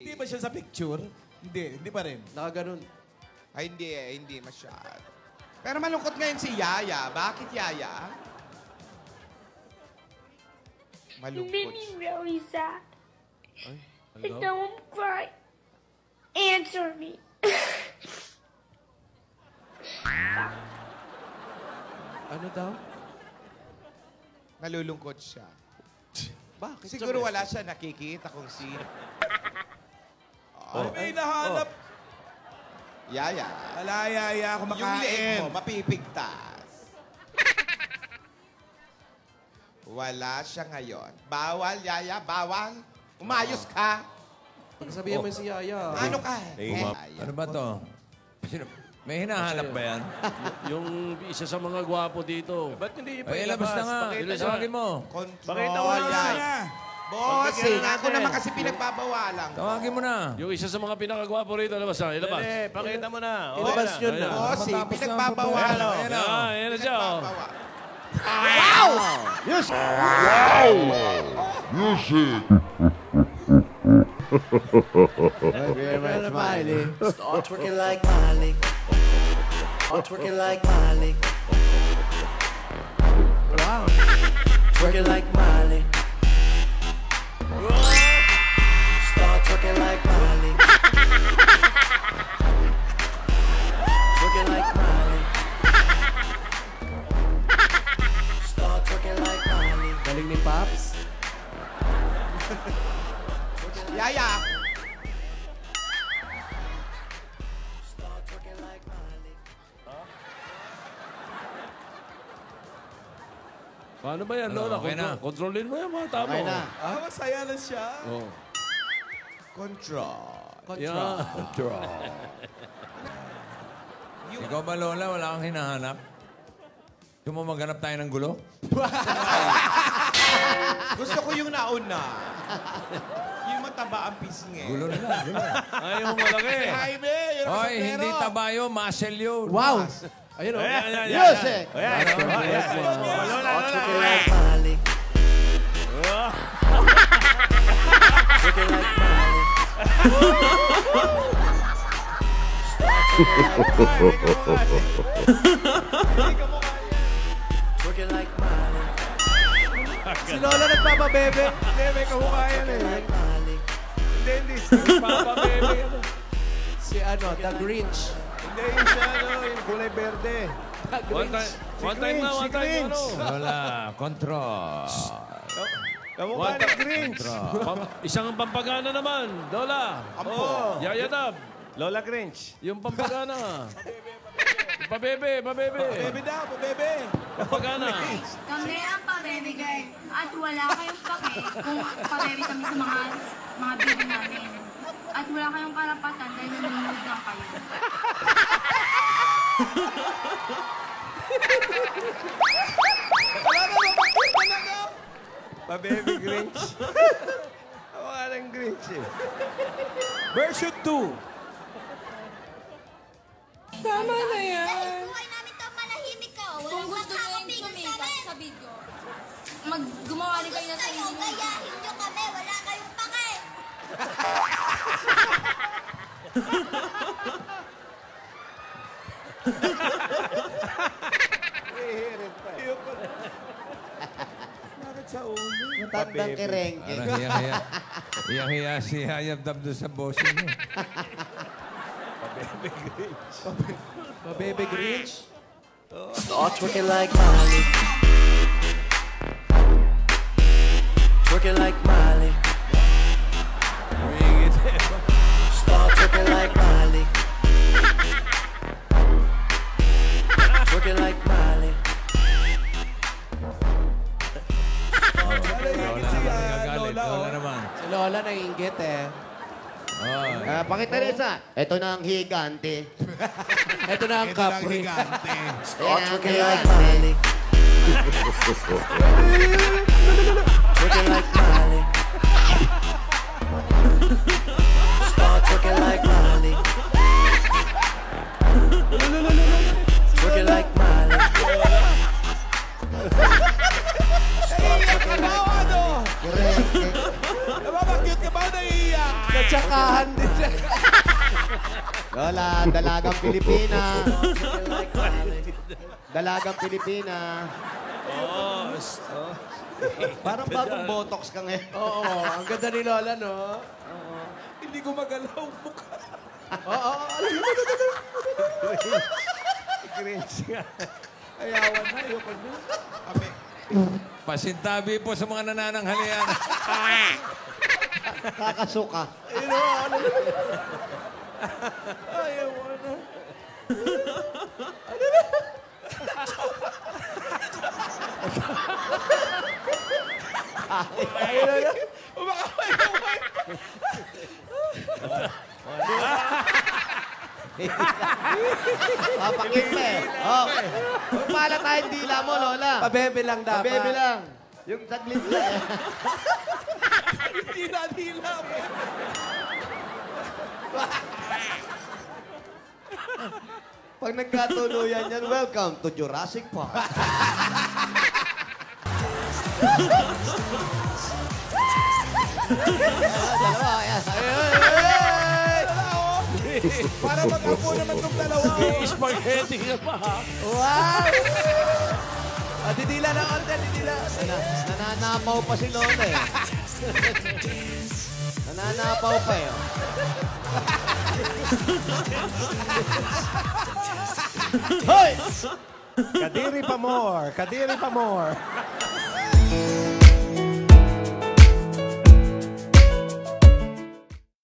Hindi ba siya sa picture? Hindi pa rin. Nakaganon. Ay, hindi masyado. Pero malungkot ngayon si Yaya. Bakit, Yaya? Malungkot. Made me really sad. Ay, And now I'm crying. Answer me. Ano daw? Nalulungkot siya. Bakit? Siguro wala siya nakikita kung sino. Ay, may nahanap. Yaya. Wala, Yaya. Yung Kumakain. leeg mo, mapipigtas. Wala siya ngayon. Bawal, Yaya, bawal. Umayos ka. Pagsabihin mo si Yaya. Ano ka? Ano ba to? May hinahanap ba yan? Yung isa sa mga gwapo dito. Ba't hindi niyo pa Ay, ilabas na nga. Tawagin mo. Control, wala Yaya. Bossing, ako naman kasi pinagbabawalan. Tawagin mo na. Yung isa sa mga pinakagwapo rito, labas na, ilabas. Eh, pakita mo na. Ilabas yun na. Bossing, Matapos na ang pinagbabawalan. problema. Ayan na siya. oh. Start twerking like Miley. Start twerking like Miley. Wow. Twerking like Miley. Start twerking like Miley. Twerking like Miley. Start twerking like Miley. Galing ni Pops. Yaya. Start twerking like Miley. Paano ba yan, Lola? Okay na. Kontrolin mo yan, mga tao. Okay na. Masaya na siya. Oh. Control. Yeah. Ikaw ba, Lola? Wala kang hinahanap? Gusto mo maghanap tayo ng gulo? Gusto ko yung nauna. Yung mataba ang pisngi. Gulo na lang. Gulo. Ayaw mo malaki. Jaime, yun ang Hoy, hindi taba yun. Muscle yun. Wow. Ayun o. Ayan. Music. Ayan. Start twerking like Miley. Twerking like Miley. Twerking like Miley. Si Lola nagpapabebe. Hindi, may kahukayan Twerking eh. like Miley. Hindi. Papa, baby. Si The Grinch. Hindi, yung siya, yung kulay berde. The One Grinch. time na, one time. Ano? Lola, control. Kamukha What? ni Grinch. Isang pampagana naman, Lola. Ampo. Yaya Dab. Lola Grinch. Yung pampagana. Pabebe. Bebe daw, bebe. Pampagana. Kami ang pabebe girl. At wala kayong pake kung pabebe kami sa mga baby namin. At wala kayong karapatan dahil nanonood lang kayo. Wala na, mapakit na na. Pa-baby Grinch. Hawa ng Grinch eh. Version 2. Tama na yan. Dahil buhay namin to, manahimik ka. Walang makakapigil sa amin. Sa video, gumawa rin kayo ng Gusto nyo, gayahin nyo kami. Wala kayong pake. Bakit sa ulo? Matandang kerengke. Parang hiya-hiya. Hiya-hiya si Hayab Dab doon sa bossing mo. Pabebe Grinch. Start twerking like Miley. Twerking like Miley. Start twerking like Miley. Twerking like Miley. Lola naman. Si Lola naiingit eh. Oh, Pakita rin isa. Ito na ang higante. Ito na ang kapre. Start twerking like Miley. Twerking like Miley. Start twerking like Miley. Twerking like Miley. Start twerking like Miley. Nababakit ka ba? Naiiyak. At saka, Nagmamurahan din siya. Lola, dalagang Pilipina. Dalagang Pilipina. Parang bagong botox ka ngayon. Oo, ang ganda ni Lola, no? Hindi ko magalaw mukha. Oo. Grinch nga. Ayawan na, ayoko na. Kami. Pasintabi po sa mga nanananghalian. Kakasuka. Ayaw na. Papakit pa eh. Oh. Pala tayong dila mo, Lola. Pabebe lang dapat. Pabebe lang. Yung saglit lang eh. Dila-dila mo. Pag nagkatuluyan yan, welcome to Jurassic Park. Dalawa, ayan. Para mag-apo naman itong dalawa. Spaghetti ka pa, ha? Wow! Didila na order, didila. Nananapaw pa si Lola eh. Nananapaw pa eh. Hoy! Kadiri pa more. Kadiri pa more.